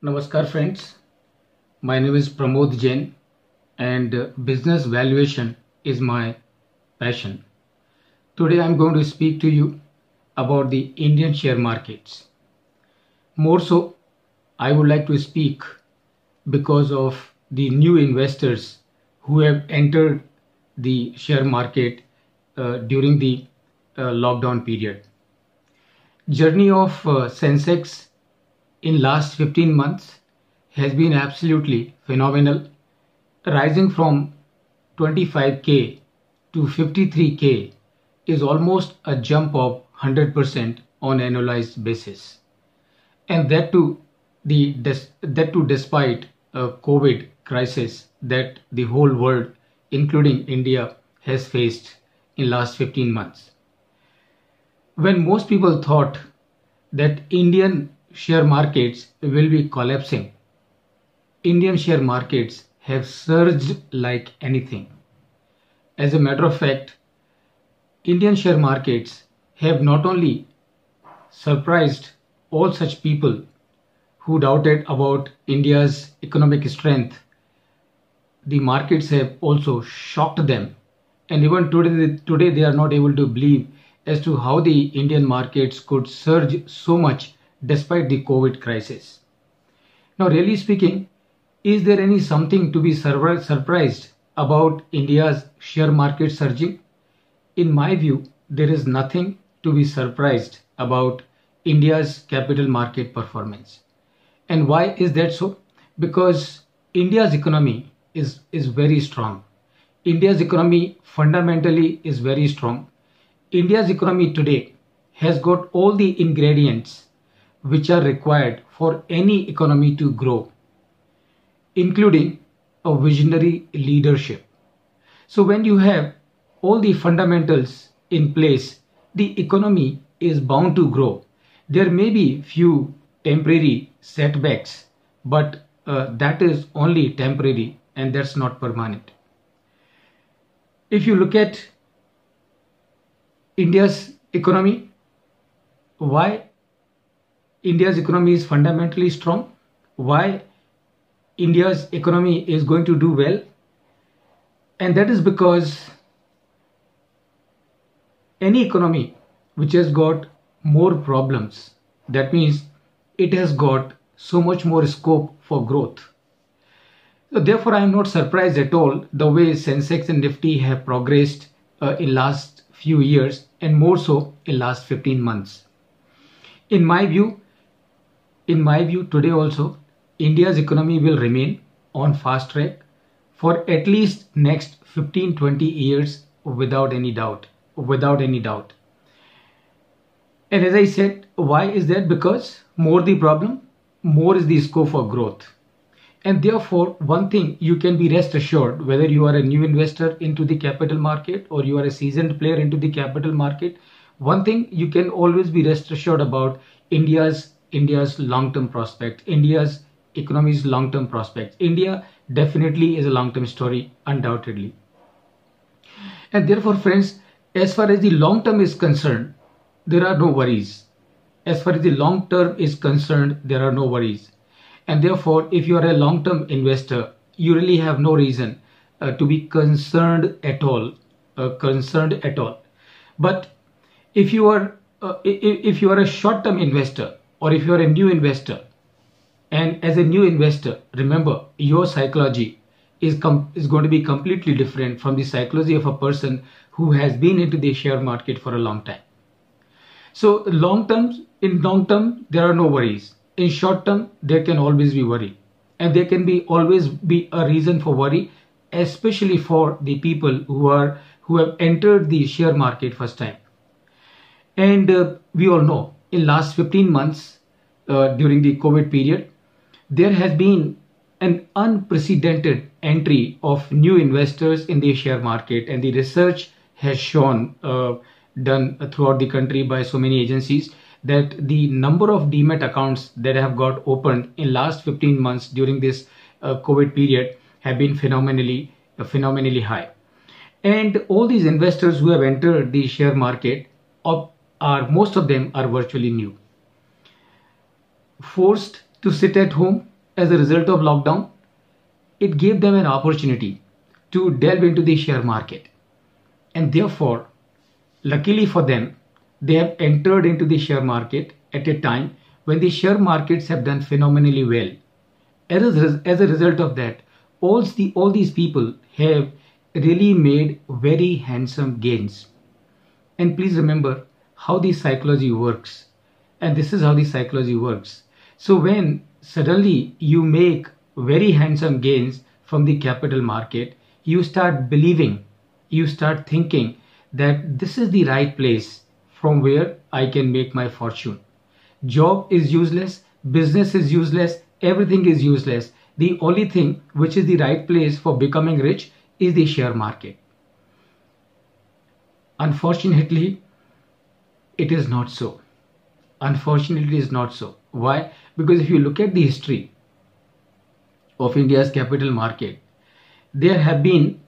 Namaskar friends, my name is Pramod Jain and business valuation is my passion. Today I am going to speak to you about the Indian share markets. More so, I would like to speak because of the new investors who have entered the share market during the lockdown period. Journey of Sensex in last 15 months has been absolutely phenomenal, rising from 25k to 53k is almost a jump of 100% on annualized basis, and that too despite a COVID crisis that the whole world, including India, has faced in last 15 months. When most people thought that Indian share markets will be collapsing, Indian share markets have surged like anything. As a matter of fact, Indian share markets have not only surprised all such people who doubted about India's economic strength, the markets have also shocked them. And even today they are not able to believe as to how the Indian markets could surge so much despite the COVID crisis. Now, really speaking, is there any something to be surprised about India's share market surging? In my view, there is nothing to be surprised about India's capital market performance. And why is that so? Because India's economy is very strong. India's economy fundamentally is very strong. India's economy today has got all the ingredients which are required for any economy to grow, including a visionary leadership. So when you have all the fundamentals in place, the economy is bound to grow. There may be few temporary setbacks, but that is only temporary and that's not permanent. If you look at India's economy, why India's economy is fundamentally strong, why India's economy is going to do well, and that is because any economy which has got more problems, that means it has got so much more scope for growth. So therefore, I am not surprised at all the way Sensex and Nifty have progressed in last few years and more so in last 15 months. In my view, today also, India's economy will remain on fast track for at least next 15-20 years without any doubt. And as I said, why is that? Because more the problem, more is the scope for growth. And therefore, one thing you can be rest assured, whether you are a new investor into the capital market or you are a seasoned player into the capital market, one thing you can always be rest assured about India's long-term prospect, India's economy's long-term prospects. India definitely is a long-term story, undoubtedly. And therefore, friends, as far as the long term is concerned, there are no worries. As far as the long term is concerned, there are no worries. And therefore, if you are a long-term investor, you really have no reason to be concerned at all. But if you are a short-term investor or if you are a new investor, and as a new investor, remember your psychology is going to be completely different from the psychology of a person who has been into the share market for a long time. So in long term, there are no worries. In short term, there can always be worry, and there can always be a reason for worry, especially for the people who have entered the share market first time. And we all know in last 15 months during the COVID period, there has been an unprecedented entry of new investors in the share market, and the research has shown, done throughout the country by so many agencies, that the number of demat accounts that have got opened in last 15 months during this COVID period have been phenomenally high. And all these investors who have entered the share market, most of them are virtually new. Forced to sit at home as a result of lockdown, it gave them an opportunity to delve into the share market. And therefore, luckily for them, they have entered into the share market at a time when the share markets have done phenomenally well. As a result of that, all these people have really made very handsome gains. And please remember how the psychology works. And this is how the psychology works. So when suddenly you make very handsome gains from the capital market, you start believing, you start thinking that this is the right place from where I can make my fortune. Job is useless, business is useless, everything is useless. The only thing which is the right place for becoming rich is the share market. Unfortunately, it is not so. Unfortunately, it is not so. Why? Because if you look at the history of India's capital market, there have been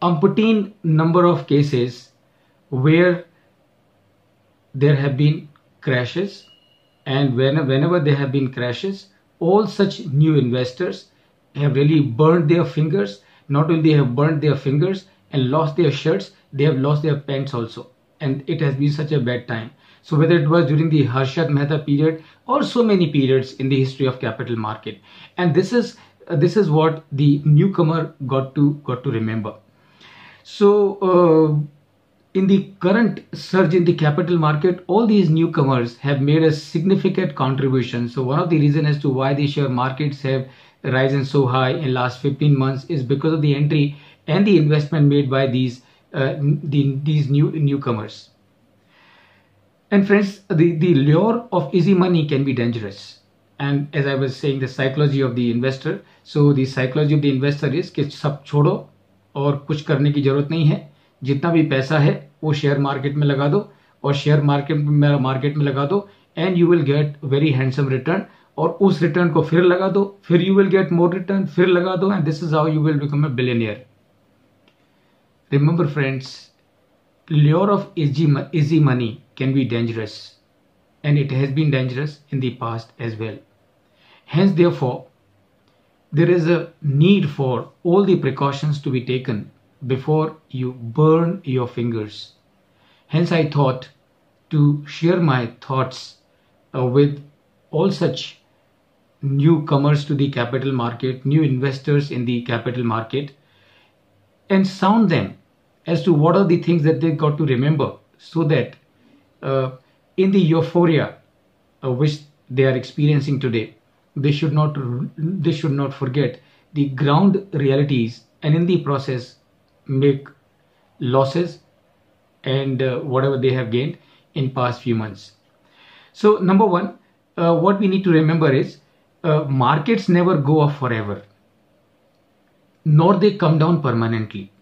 umpteen number of cases where there have been crashes, and whenever there have been crashes, all such new investors have really burned their fingers. Not only they have burned their fingers and lost their shirts, they have lost their pants also. And it has been such a bad time. So whether it was during the Harshad Mehta period or so many periods in the history of capital market, and this is what the newcomer got to remember. So in the current surge in the capital market, all these newcomers have made a significant contribution. So one of the reasons as to why the share markets have risen so high in last 15 months is because of the entry and the investment made by these newcomers. And friends, the lure of easy money can be dangerous. And as I was saying, the psychology of the investor. So the psychology of the investor is कि सब छोड़ो और कुछ करने की जरूरत नहीं है. जितना भी पैसा है वो शेयर मार्केट में लगा दो और शेयर मार्केट में लगा दो and you will get very handsome return. और उस रिटर्न को फिर लगा दो, फिर you will get more return, फिर लगा दो, and this is how you will become a billionaire. Remember friends, lure of easy money can be dangerous, and it has been dangerous in the past as well. Hence, therefore, there is a need for all the precautions to be taken before you burn your fingers. Hence, I thought to share my thoughts with all such newcomers to the capital market, new investors in the capital market, and sound them as to what are the things that they got to remember, so that in the euphoria which they are experiencing today, they should not forget the ground realities, and in the process make losses and whatever they have gained in past few months. So number one, what we need to remember is markets never go up forever, nor they come down permanently.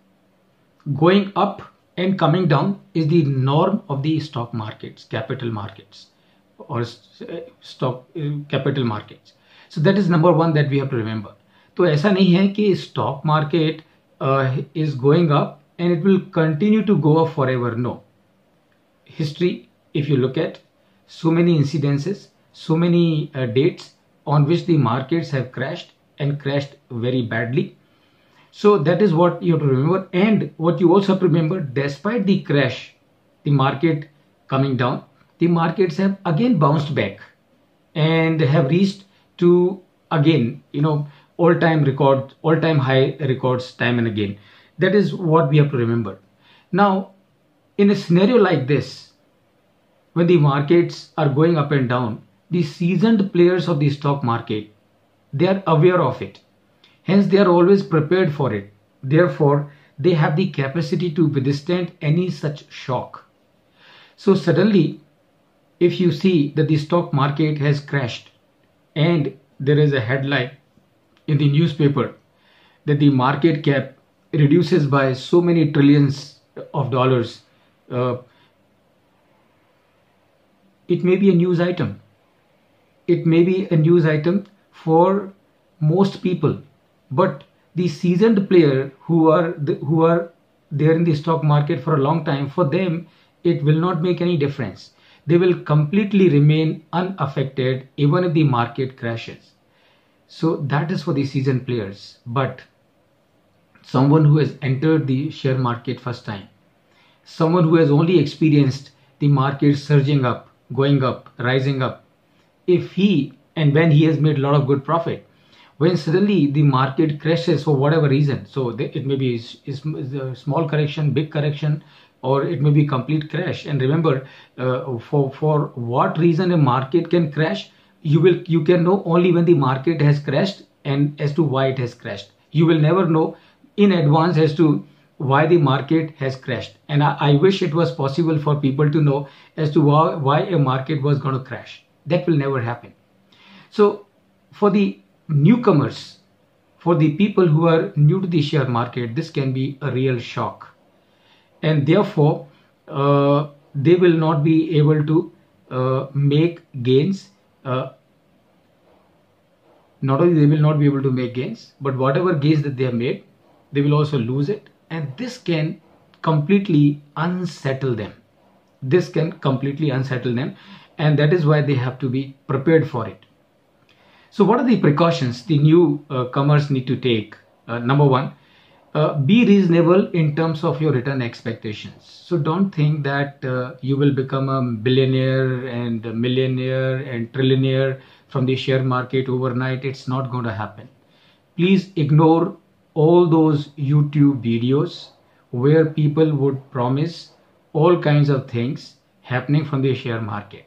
Going up and coming down is the norm of the stock markets, capital markets, or capital markets. So that is number one that we have to remember. तो ऐसा नहीं है कि stock market is going up and it will continue to go up forever. No. History, if you look at so many incidences, so many dates on which the markets have crashed and crashed very badly. So that is what you have to remember. And what you also have to remember, despite the crash, the market coming down, the markets have again bounced back and have reached to again, all-time high records time and again. That is what we have to remember. Now, in a scenario like this, when the markets are going up and down, the seasoned players of the stock market, they are aware of it. Hence, they are always prepared for it. Therefore, they have the capacity to withstand any such shock. So suddenly, if you see that the stock market has crashed and there is a headline in the newspaper that the market cap reduces by so many trillions of dollars, it may be a news item. It may be a news item for most people, but the seasoned player who are there in the stock market for a long time, for them it will not make any difference. They will completely remain unaffected even if the market crashes. So that is for the seasoned players. But someone who has entered the share market first time, someone who has only experienced the market surging up, going up, rising up, if he and when he has made a lot of good profit, when suddenly the market crashes for whatever reason, so it may be a small correction, big correction, or it may be complete crash. And remember, for what reason a market can crash, you can know only when the market has crashed and as to why it has crashed. You will never know in advance as to why the market has crashed. And I wish it was possible for people to know as to why a market was going to crash. That will never happen. So for the newcomers, for the people who are new to the share market, this can be a real shock. And therefore, they will not be able to make gains. Not only they will not be able to make gains, but whatever gains that they have made, they will also lose it. And this can completely unsettle them. This can completely unsettle them. And that is why they have to be prepared for it. So what are the precautions the new comers need to take? Number one, be reasonable in terms of your return expectations. So don't think that you will become a billionaire and a millionaire and trillionaire from the share market overnight. It's not going to happen. Please ignore all those YouTube videos where people would promise all kinds of things happening from the share market.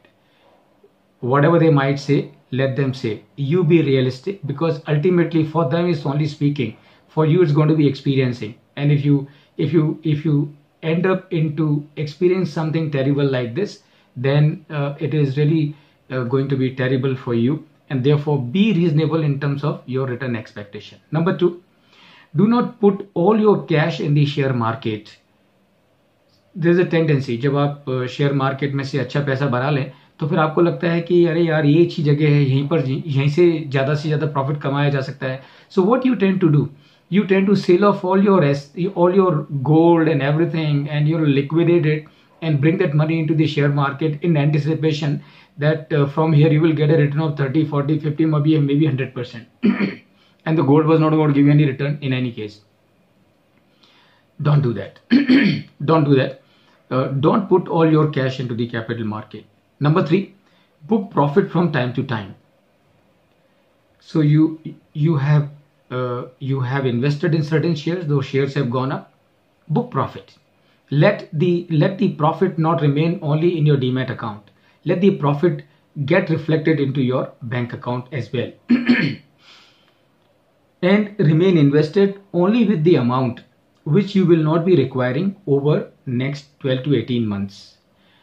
Whatever they might say, let them say. You be realistic, because ultimately for them it's only speaking. For you it's going to be experiencing. And if you end up into experience something terrible like this, then it is really going to be terrible for you. And therefore be reasonable in terms of your return expectation. Number two, do not put all your cash in the share market. There is a tendency, जब आप share market में से अच्छा पैसा बना लें तो फिर आपको लगता है कि अरे यार ये अच्छी जगह है, यहीं से ज़्यादा प्रॉफिट कमाया जा सकता है. So what you tend to do, you tend to sell off all your gold and everything, and you liquidate it and bring that money into the share market in anticipation that from here you will get a return of 30, 40, 50, maybe 100%. And the gold was not going to give you any return in any case. Don't do that. Don't do that. Don't put all your cash into the capital market. Number three, book profit from time to time. So you have invested in certain shares. Those shares have gone up. Book profit. Let the profit not remain only in your Demat account. Let the profit get reflected into your bank account as well. And remain invested only with the amount which you will not be requiring over next 12 to 18 months.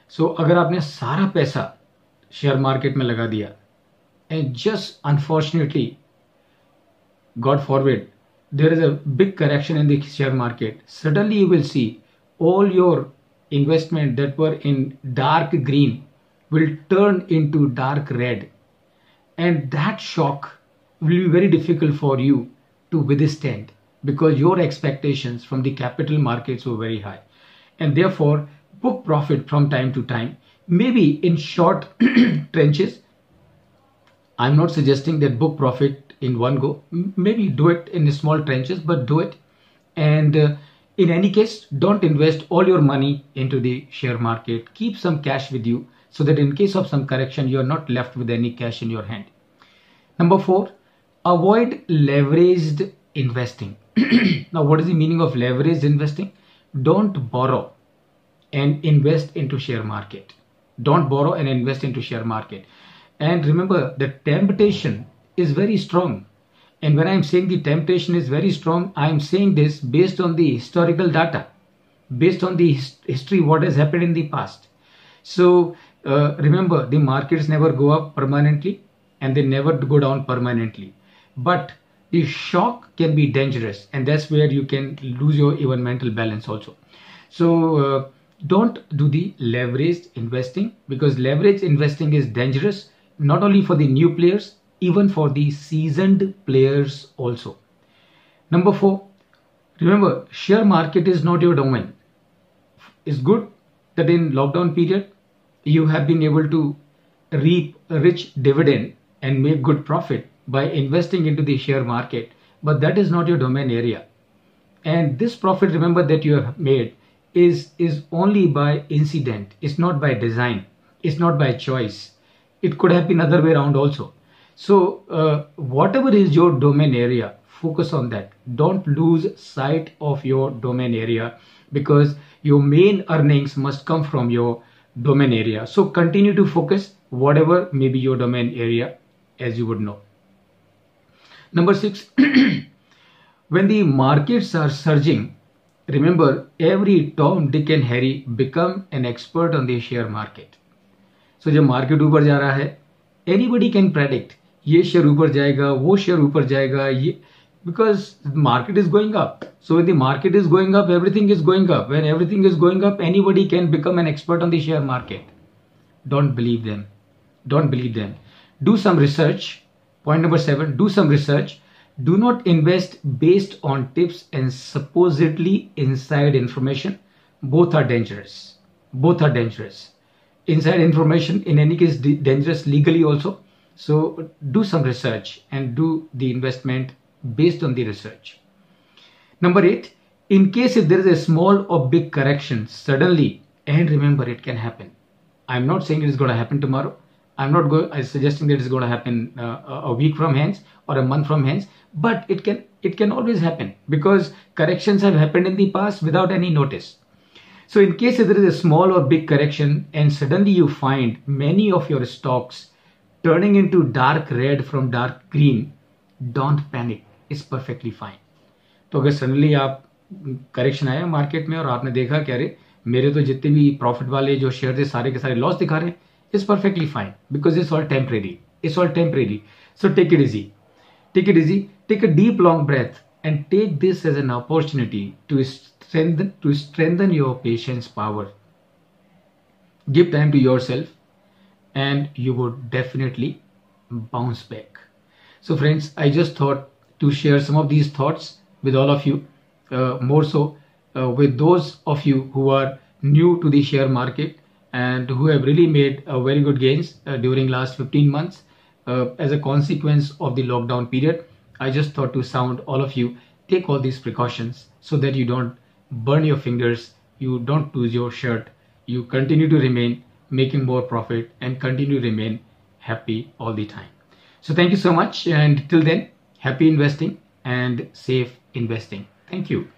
So अगर आपने सारा पैसा share market में लगा दिया and just unfortunately, God forbid, there is a big correction in the share market, suddenly you will see all your investment that were in dark green will turn into dark red, and that shock will be very difficult for you to withstand, because your expectations from the capital markets were very high. And therefore book profit from time to time, maybe in short trenches. I'm not suggesting that book profit in one go. Maybe do it in small trenches, but do it. And in any case, don't invest all your money into the share market. Keep some cash with you so that in case of some correction, you are not left with any cash in your hand. Number four, avoid leveraged investing. Now, what is the meaning of leveraged investing? Don't borrow and invest into share market. Don't borrow and invest into share market. And remember, the temptation is very strong. And when I'm saying the temptation is very strong, I'm saying this based on the historical data, based on the history, what has happened in the past. So remember, the markets never go up permanently and they never go down permanently. But the shock can be dangerous, and that's where you can lose your even mental balance also. So don't do the leveraged investing, because leveraged investing is dangerous, not only for the new players, even for the seasoned players also. Number four, remember, share market is not your domain. It's good that in lockdown period, you have been able to reap a rich dividend and make good profit. by investing into the share market, but that is not your domain area. And this profit, remember, that you have made is only by incident. It's not by design. It's not by choice. It could have been other way around also. So whatever is your domain area, focus on that. Don't lose sight of your domain area, because your main earnings must come from your domain area. So continue to focus whatever may be your domain area, as you would know. Number 6, when the markets are surging, remember, every Tom, Dick and Harry become an expert on the share market. So जब market ऊपर जा रहा है, anybody can predict ये share ऊपर जाएगा, वो share ऊपर जाएगा, ये, because market is going up. So when the market is going up, everything is going up. When everything is going up, anybody can become an expert on the share market. Don't believe them. Don't believe them. Do some research. Point number 7, do some research. Do not invest based on tips and supposedly inside information. Both are dangerous. Both are dangerous. Inside information, in any case, dangerous legally also. So do some research and do the investment based on the research. Number 8, in case if there is a small or big correction suddenly, and remember, it can happen. I'm not saying it is going to happen tomorrow. I'm suggesting that it's going to happen a week from hence or a month from hence, but it can always happen, because corrections have happened in the past without any notice. So in case if there is a small or big correction and suddenly you find many of your stocks turning into dark red from dark green, don't panic. It's perfectly fine. तो अगर suddenly आप correction आया market में और आपने देखा कि अरे मेरे तो जितने भी प्रॉफिट वाले जो शेयर थे सारे के सारे लॉस दिखा रहे हैं, it's perfectly fine, because it's all temporary. It's all temporary. So take it easy. Take it easy. Take a deep long breath and take this as an opportunity to strengthen your patience power. Give time to yourself and you would definitely bounce back. So friends, I just thought to share some of these thoughts with all of you, more so with those of you who are new to the share market and who have really made very good gains during last 15 months as a consequence of the lockdown period. I just thought to sound all of you, take all these precautions so that you don't burn your fingers, you don't lose your shirt, you continue to remain making more profit and continue to remain happy all the time. So thank you so much, and till then, happy investing and safe investing. Thank you.